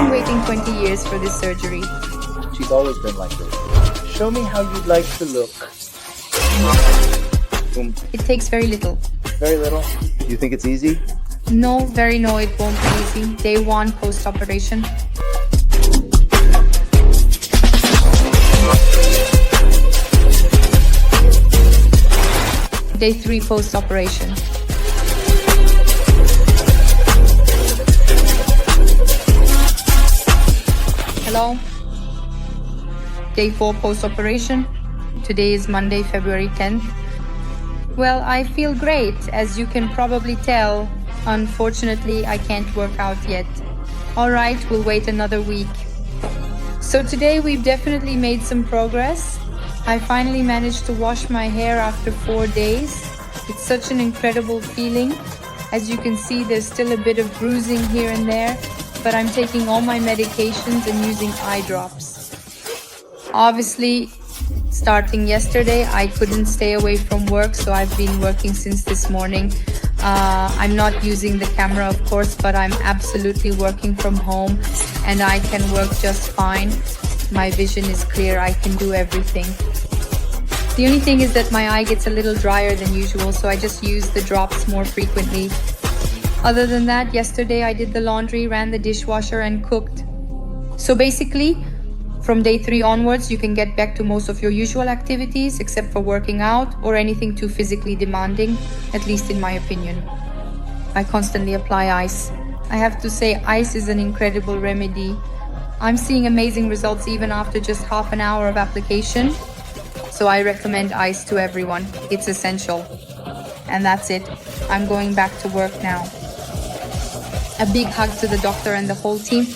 been waiting 20 years for this surgery. She's always been like this. Show me how you'd like to look. Boom. It takes very little. Very little? You think it's easy? No, it won't be easy. Day 1 post-operation. Day 3 post-operation. Hello? Day 4 post-operation. Today is Monday, February 10th. Well, I feel great, as you can probably tell. Unfortunately, I can't work out yet. Alright, we'll wait another week. So today we've definitely made some progress. I finally managed to wash my hair after 4 days. It's such an incredible feeling. As you can see, there's still a bit of bruising here and there, but I'm taking all my medications and using eye drops. Obviously, starting yesterday, I couldn't stay away from work, so I've been working since this morning. I'm not using the camera, of course, but I'm absolutely working from home and I can work just fine. My vision is clear, I can do everything. The only thing is that my eye gets a little drier than usual, so I just use the drops more frequently. Other than that, yesterday I did the laundry, ran the dishwasher and cooked. So basically, from day 3 onwards, you can get back to most of your usual activities, except for working out or anything too physically demanding, at least in my opinion. I constantly apply ice. I have to say, ice is an incredible remedy. I'm seeing amazing results even after just half an hour of application. So I recommend ice to everyone. It's essential. And that's it. I'm going back to work now. A big hug to the doctor and the whole team.